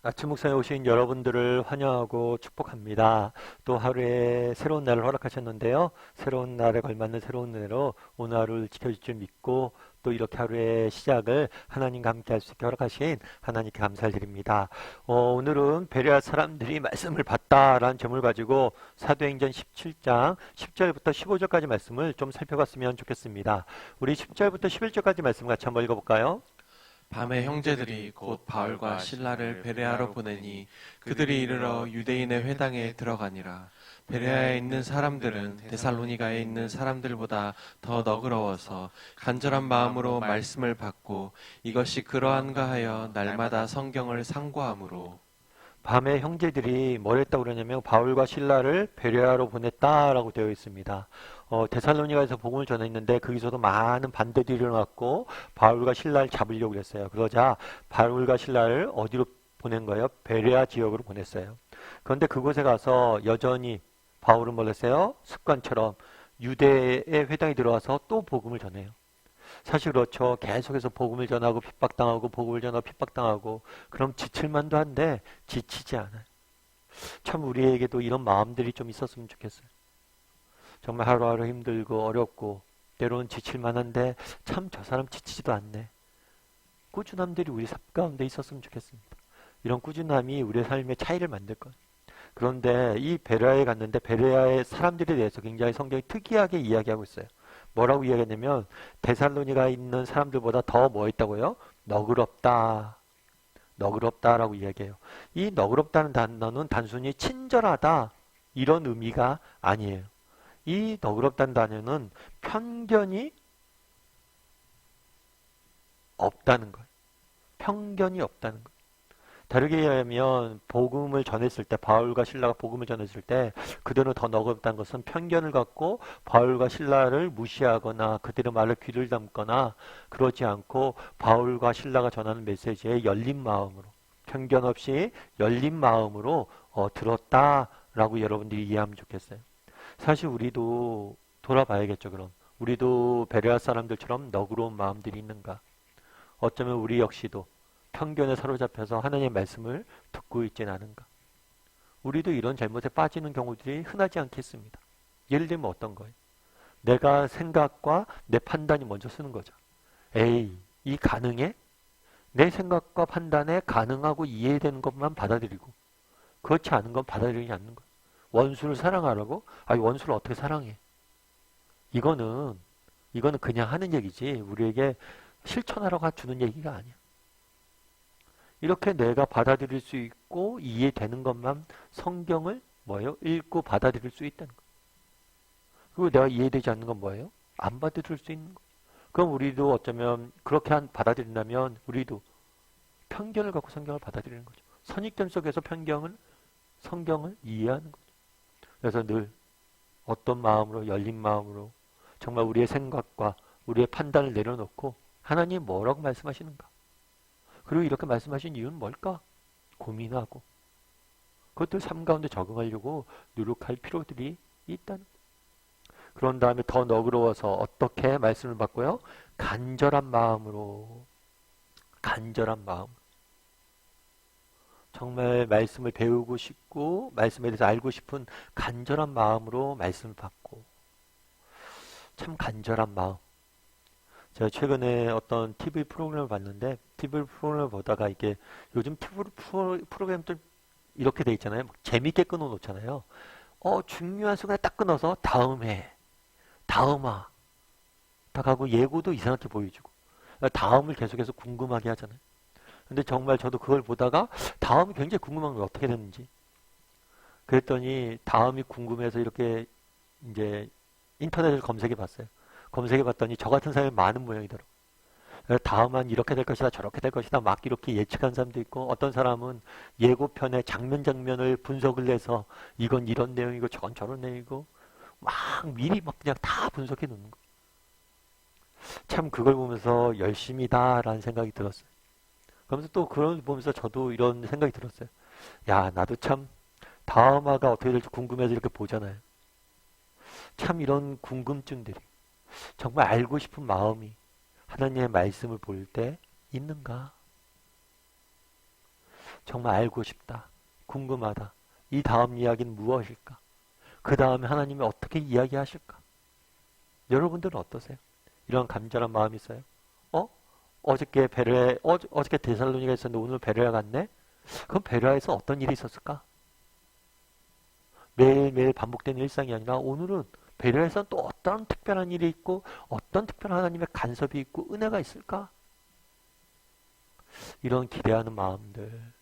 아침 묵상에 오신 여러분들을 환영하고 축복합니다. 또 하루에 새로운 날을 허락하셨는데요. 새로운 날에 걸맞는 새로운 은혜로 오늘 하루를 지켜줄 줄 믿고 또 이렇게 하루의 시작을 하나님과 함께 할 수 있게 허락하신 하나님께 감사를 드립니다. 오늘은 베레아 사람들이 말씀을 봤다라는 점을 가지고 사도행전 17장 10절부터 15절까지 말씀을 좀 살펴봤으면 좋겠습니다. 우리 10절부터 11절까지 말씀 같이 한번 읽어볼까요? 밤에 형제들이 곧 바울과 실라를 베레아로 보내니 그들이 이르러 유대인의 회당에 들어가니라. 베레아에 있는 사람들은 데살로니가에 있는 사람들보다 더 너그러워서 간절한 마음으로 말씀을 받고 이것이 그러한가 하여 날마다 성경을 상고함으로. 밤에 형제들이 뭘 했다고 그러냐면 바울과 실라를 베레아로 보냈다라고 되어 있습니다. 데살로니가에서 복음을 전했는데 거기서도 많은 반대들이 일어났고 바울과 실라를 잡으려고 그랬어요. 그러자 바울과 실라를 어디로 보낸 거예요? 베레아 지역으로 보냈어요. 그런데 그곳에 가서 여전히 바울은 뭘 했어요? 습관처럼 유대의 회당에 들어와서 또 복음을 전해요. 사실 그렇죠. 계속해서 복음을 전하고 핍박당하고 복음을 전하고 핍박당하고 그럼 지칠만도 한데 지치지 않아요. 참 우리에게도 이런 마음들이 좀 있었으면 좋겠어요. 정말 하루하루 힘들고 어렵고 때로는 지칠만한데 참 저 사람 지치지도 않네. 꾸준함들이 우리 삶 가운데 있었으면 좋겠습니다. 이런 꾸준함이 우리의 삶의 차이를 만들 거예요. 그런데 이 베레아에 갔는데 베레아의 사람들에 대해서 굉장히 성경이 특이하게 이야기하고 있어요. 뭐라고 이야기했냐면 데살로니가에 있는 사람들보다 더 뭐 있다고요? 너그럽다. 너그럽다라고 이야기해요. 이 너그럽다는 단어는 단순히 친절하다 이런 의미가 아니에요. 이 너그럽다는 단어는 편견이 없다는 거예요. 편견이 없다는 거예요. 다르게 얘기하면 복음을 전했을 때 바울과 신라가 복음을 전했을 때 그들은 더 너그럽다는 것은 편견을 갖고 바울과 신라를 무시하거나 그들의 말을 귀를 담거나 그러지 않고 바울과 신라가 전하는 메시지에 열린 마음으로 편견 없이 열린 마음으로 들었다라고 여러분들이 이해하면 좋겠어요. 사실 우리도 돌아봐야겠죠. 그럼 우리도 베레아 사람들처럼 너그러운 마음들이 있는가? 어쩌면 우리 역시도 편견에 사로잡혀서 하나님의 말씀을 듣고 있지는 않은가? 우리도 이런 잘못에 빠지는 경우들이 흔하지 않겠습니다. 예를 들면 어떤 거예요? 내가 생각과 내 판단이 먼저 쓰는 거죠. 에이, 이 가능해? 내 생각과 판단에 가능하고 이해되는 것만 받아들이고 그렇지 않은 건 받아들이지 않는 거예요. 원수를 사랑하라고? 아니 원수를 어떻게 사랑해? 이거는 그냥 하는 얘기지 우리에게 실천하라고 주는 얘기가 아니야. 이렇게 내가 받아들일 수 있고 이해되는 것만 성경을 뭐예요? 읽고 받아들일 수 있다는 거예요. 그리고 내가 이해되지 않는 건 뭐예요? 안 받아들일 수 있는 거예요. 그럼 우리도 어쩌면 그렇게 받아들인다면 우리도 편견을 갖고 성경을 받아들이는 거죠. 선입견 속에서 성경을 이해하는 거죠. 그래서 늘 어떤 마음으로 열린 마음으로 정말 우리의 생각과 우리의 판단을 내려놓고 하나님 뭐라고 말씀하시는가? 그리고 이렇게 말씀하신 이유는 뭘까? 고민하고 그것들 삶 가운데 적응하려고 노력할 필요들이 있다는 거예요. 그런 다음에 더 너그러워서 어떻게 말씀을 받고요? 간절한 마음으로 간절한 마음 정말 말씀을 배우고 싶고 말씀에 대해서 알고 싶은 간절한 마음으로 말씀을 받고 참 간절한 마음 제가 최근에 어떤 TV 프로그램을 봤는데 TV 프로그램을 보다가 이게 요즘 TV 프로그램들 이렇게 돼 있잖아요. 막 재밌게 끊어 놓잖아요. 중요한 순간에 딱 끊어서 다음 해, 다음화 딱 하고 예고도 이상하게 보여주고 다음을 계속해서 궁금하게 하잖아요. 근데 정말 저도 그걸 보다가 다음이 굉장히 궁금한 거예요. 어떻게 됐는지. 그랬더니 다음이 궁금해서 이렇게 이제 인터넷을 검색해 봤어요. 검색해 봤더니 저 같은 사람이 많은 모양이더라고요. 다음은 이렇게 될 것이다 저렇게 될 것이다 막 이렇게 예측한 사람도 있고 어떤 사람은 예고편의 장면을 분석을 해서 이건 이런 내용이고 저건 저런 내용이고 막 미리 막 그냥 다 분석해 놓는 거. 참 그걸 보면서 열심이다라는 생각이 들었어요. 그러면서 또 그걸 보면서 저도 이런 생각이 들었어요. 야 나도 참 다음화가 어떻게 될지 궁금해서 이렇게 보잖아요. 참 이런 궁금증들이 정말 알고 싶은 마음이 하나님의 말씀을 볼 때 있는가? 정말 알고 싶다. 궁금하다. 이 다음 이야기는 무엇일까? 그 다음에 하나님이 어떻게 이야기하실까? 여러분들은 어떠세요? 이런 간절한 마음이 있어요? 어? 어저께 데살로니가 있었는데 오늘 베레아 갔네? 그럼 베레아에서 어떤 일이 있었을까? 매일매일 반복되는 일상이 아니라 오늘은 베레아에서는 또 어떤 특별한 일이 있고 어떤 특별한 하나님의 간섭이 있고 은혜가 있을까? 이런 기대하는 마음들,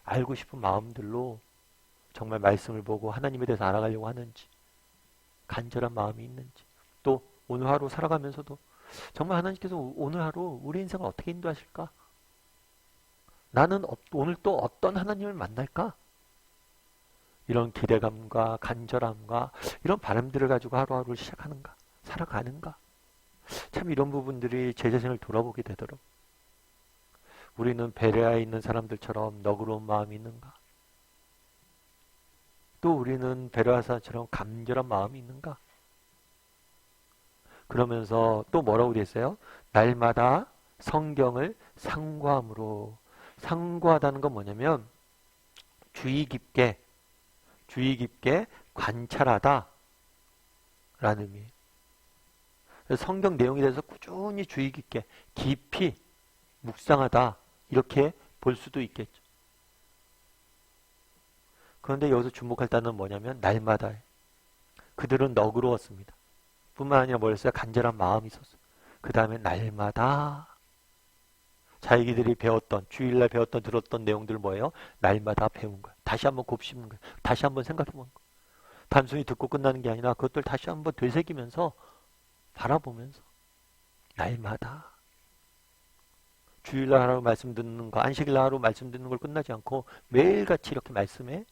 알고 싶은 마음들로 정말 말씀을 보고 하나님에 대해서 알아가려고 하는지, 간절한 마음이 있는지, 또 오늘 하루 살아가면서도 정말 하나님께서 오늘 하루 우리 인생을 어떻게 인도하실까? 나는 오늘 또 어떤 하나님을 만날까? 이런 기대감과 간절함과 이런 바람들을 가지고 하루하루를 시작하는가? 살아가는가? 참 이런 부분들이 제 자신을 돌아보게 되도록 우리는 베레아에 있는 사람들처럼 너그러운 마음이 있는가? 또 우리는 베레아 사람처럼 간절한 마음이 있는가? 그러면서 또 뭐라고 되어 있어요? 날마다 성경을 상고함으로. 상고하다는 건 뭐냐면 주의 깊게 관찰하다 라는 의미예요. 그래서 성경 내용에 대해서 꾸준히 주의 깊이 묵상하다 이렇게 볼 수도 있겠죠. 그런데 여기서 주목할 단어는 뭐냐면 날마다. 그들은 너그러웠습니다. 뿐만 아니라 뭐였어요? 간절한 마음이 있었어요. 그 다음에 날마다 자기들이 배웠던 주일날 배웠던 들었던 내용들 뭐예요? 날마다 배운 거예요. 다시 한번 곱씹는 거예요. 다시 한번 생각해 보는 거예요. 단순히 듣고 끝나는 게 아니라 그것들 다시 한번 되새기면서 바라보면서 날마다 주일날 하루 말씀 듣는 거, 안식일 하루 말씀 듣는 걸 끝나지 않고 매일같이 이렇게 말씀에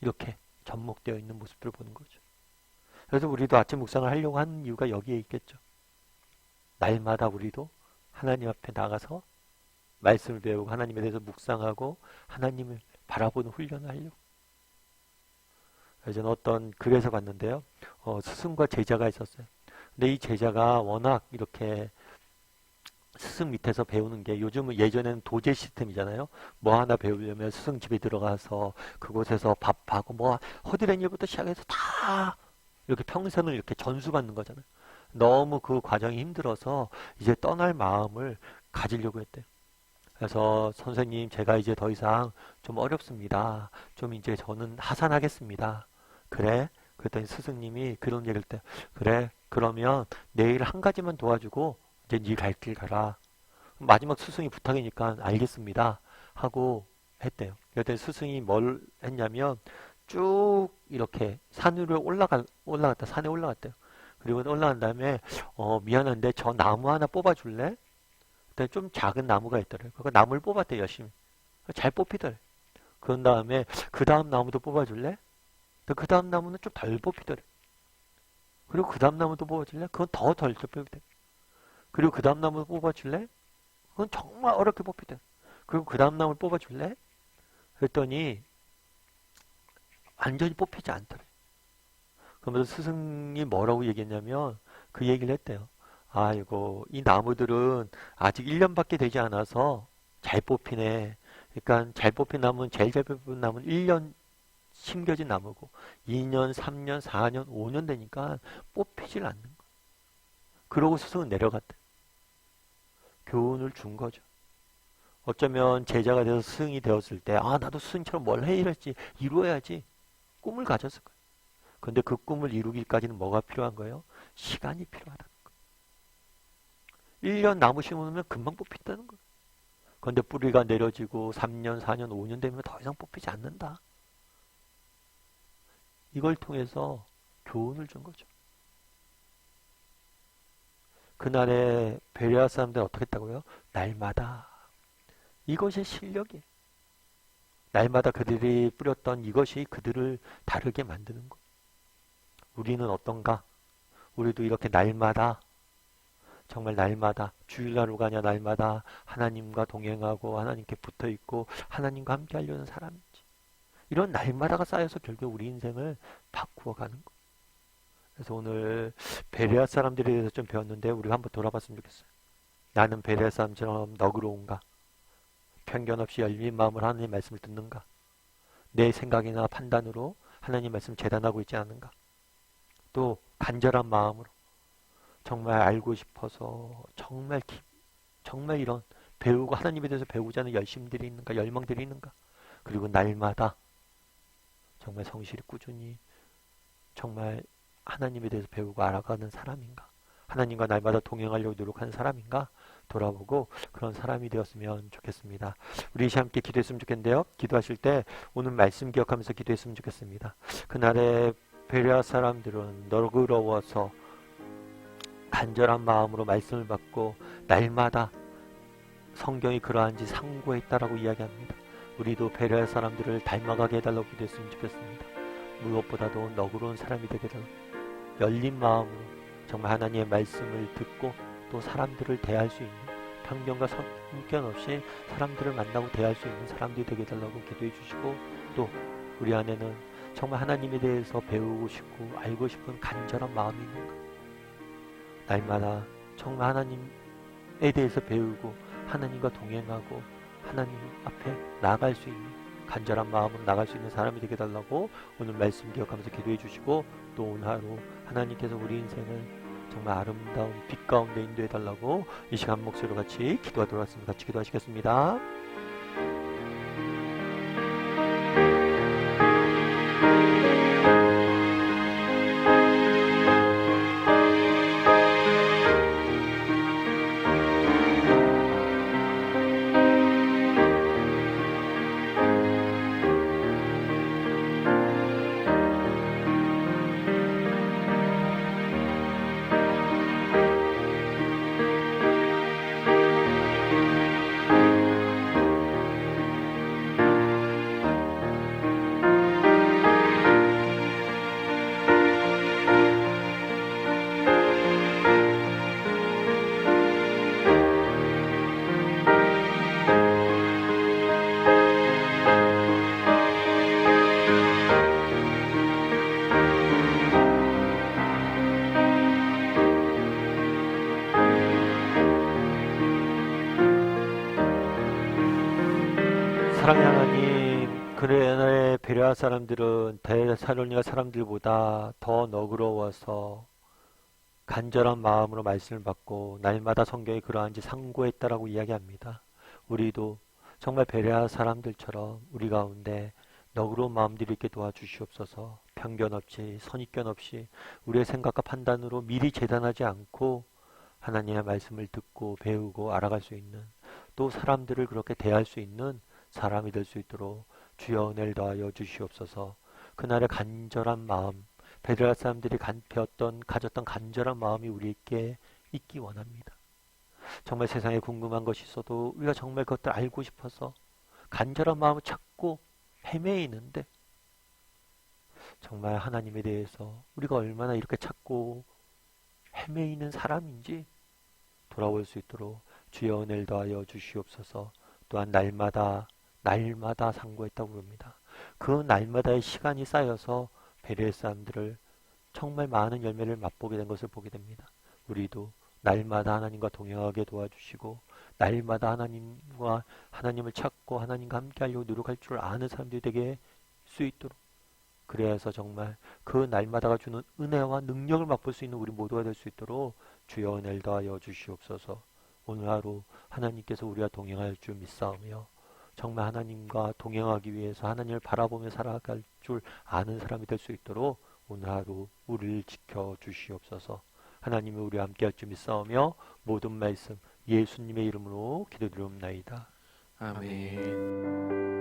이렇게 접목되어 있는 모습들을 보는 거죠. 그래서 우리도 아침 묵상을 하려고 하는 이유가 여기에 있겠죠. 날마다 우리도 하나님 앞에 나가서 말씀을 배우고 하나님에 대해서 묵상하고 하나님을 바라보는 훈련을 하려고. 저는 어떤 글에서 봤는데요. 스승과 제자가 있었어요. 근데 이 제자가 워낙 이렇게 스승 밑에서 배우는 게 요즘은 예전에는 도제 시스템이잖아요. 뭐 하나 배우려면 스승 집에 들어가서 그곳에서 밥하고 뭐 허드렛 일부터 시작해서 다 이렇게 평생을 이렇게 전수받는 거잖아요. 너무 그 과정이 힘들어서 이제 떠날 마음을 가지려고 했대요. 그래서 선생님 제가 이제 더 이상 좀 어렵습니다. 좀 이제 저는 하산하겠습니다. 그래? 그랬더니 스승님이 그런 얘기를 때 그래 그러면 내일 한 가지만 도와주고 이제 네 갈 길 가라. 마지막 스승이 부탁이니까 알겠습니다 하고 했대요. 그랬더니 스승이 뭘 했냐면 쭉 이렇게 산 위로 올라갔다 산에 올라갔대요. 그리고 올라간 다음에 미안한데 저 나무 하나 뽑아줄래? 그때 좀 작은 나무가 있더래요. 그거 나무를 뽑았대 열심히. 잘 뽑히더래. 그런 다음에 그 다음 나무도 뽑아줄래? 그 다음 나무는 좀 덜 뽑히더래. 그리고 그 다음 나무도 뽑아줄래? 그건 더 덜 뽑히더래. 그리고 그 다음 나무 뽑아줄래? 그건 정말 어렵게 뽑히더래. 그리고 그 다음 나무를 뽑아줄래? 그랬더니 완전히 뽑히지 않더래. 그러면서 스승이 뭐라고 얘기했냐면 그 얘기를 했대요. 아이고 이 나무들은 아직 1년밖에 되지 않아서 잘 뽑히네. 그러니까 잘 뽑힌 나무는 제일 잘 뽑힌 나무는 1년 심겨진 나무고 2년, 3년, 4년, 5년 되니까 뽑히질 않는 거야. 그러고 스승은 내려갔대. 교훈을 준 거죠. 어쩌면 제자가 돼서 스승이 되었을 때 나도 스승처럼 뭘 해야지 이루어야지 꿈을 가졌을 거예요. 근데 그 꿈을 이루기까지는 뭐가 필요한 거예요? 시간이 필요하다는 거예요. 1년 나무 심으면 금방 뽑힌다는 거예요. 근데 뿌리가 내려지고 3년, 4년, 5년 되면 더 이상 뽑히지 않는다. 이걸 통해서 교훈을 준 거죠. 그날의 베레아 사람들은 어떻게 했다고요? 날마다. 이것이 실력이에요. 날마다 그들이 뿌렸던 이것이 그들을 다르게 만드는 거예요. 우리는 어떤가? 우리도 이렇게 날마다 정말 날마다 주일날 오가냐 날마다 하나님과 동행하고 하나님께 붙어있고 하나님과 함께 하려는 사람인지 이런 날마다가 쌓여서 결국 우리 인생을 바꾸어 가는 거예요. 그래서 오늘 베레아 사람들에 대해서 좀 배웠는데 우리가 한번 돌아봤으면 좋겠어요. 나는 베레아 사람처럼 너그러운가? 편견 없이 열린 마음으로 하나님의 말씀을 듣는가? 내 생각이나 판단으로 하나님 말씀을 재단하고 있지 않은가? 또 간절한 마음으로 정말 알고 싶어서 정말 이런 배우고 하나님에 대해서 배우자 하는 열심들이 있는가? 열망들이 있는가? 그리고 날마다 정말 성실히 꾸준히 정말 하나님에 대해서 배우고 알아가는 사람인가? 하나님과 날마다 동행하려고 노력하는 사람인가? 돌아보고 그런 사람이 되었으면 좋겠습니다. 우리 함께 기도했으면 좋겠는데요. 기도하실 때 오늘 말씀 기억하면서 기도했으면 좋겠습니다. 그날의 베레아 사람들은 너그러워서 간절한 마음으로 말씀을 받고 날마다 성경이 그러한지 상고했다라고 이야기합니다. 우리도 베레아 사람들을 닮아가게 해달라고 기도했으면 좋겠습니다. 무엇보다도 너그러운 사람이 되게 해달라고 열린 마음으로 정말 하나님의 말씀을 듣고 또 사람들을 대할 수 있는 편견과 선견 없이 사람들을 만나고 대할 수 있는 사람들이 되게 해달라고 기도해 주시고 또 우리 안에는 정말 하나님에 대해서 배우고 싶고 알고 싶은 간절한 마음이 있는가? 날마다 정말 하나님에 대해서 배우고 하나님과 동행하고 하나님 앞에 나아갈 수 있는 간절한 마음으로 나갈 수 있는 사람이 되게 해달라고 오늘 말씀 기억하면서 기도해 주시고 또 오늘 하루 하나님께서 우리 인생을 정말 아름다운 빛 가운데 인도해 달라고 이 시간 목소리로 같이 기도하도록 하겠습니다. 같이 기도하시겠습니다. 사랑의 하나님, 그날의 베레아 사람들은 데살로니가 사람들보다 더 너그러워서 간절한 마음으로 말씀을 받고 날마다 성경에 그러한지 상고했다라고 이야기합니다. 우리도 정말 베레아 사람들처럼 우리 가운데 너그러운 마음들이 있게 도와주시옵소서. 편견 없이 선입견 없이 우리의 생각과 판단으로 미리 재단하지 않고 하나님의 말씀을 듣고 배우고 알아갈 수 있는 또 사람들을 그렇게 대할 수 있는 사람이 될 수 있도록 주여 은혜를 더하여 주시옵소서. 그날의 간절한 마음, 베드라 사람들이 가졌던 간절한 마음이 우리에게 있기 원합니다. 정말 세상에 궁금한 것이 있어도 우리가 정말 그것들 알고 싶어서 간절한 마음을 찾고 헤매이는데 정말 하나님에 대해서 우리가 얼마나 이렇게 찾고 헤매이는 사람인지 돌아올 수 있도록 주여 은혜를 더하여 주시옵소서. 또한 날마다 상고했다고 합니다. 그 날마다의 시간이 쌓여서 베레아 사람들을 정말 많은 열매를 맛보게 된 것을 보게 됩니다. 우리도 날마다 하나님과 동행하게 도와주시고 날마다 하나님을 찾고 하나님과 함께하려고 노력할 줄 아는 사람들이 되게 할 수 있도록 그래서 정말 그 날마다가 주는 은혜와 능력을 맛볼 수 있는 우리 모두가 될 수 있도록 주여 은혜를 더하여 주시옵소서. 오늘 하루 하나님께서 우리와 동행할 줄 믿사오며 정말 하나님과 동행하기 위해서 하나님을 바라보며 살아갈 줄 아는 사람이 될 수 있도록 오늘 하루 우리를 지켜주시옵소서. 하나님이 우리와 함께할 줄 믿사오며 모든 말씀 예수님의 이름으로 기도드리옵나이다. 아멘.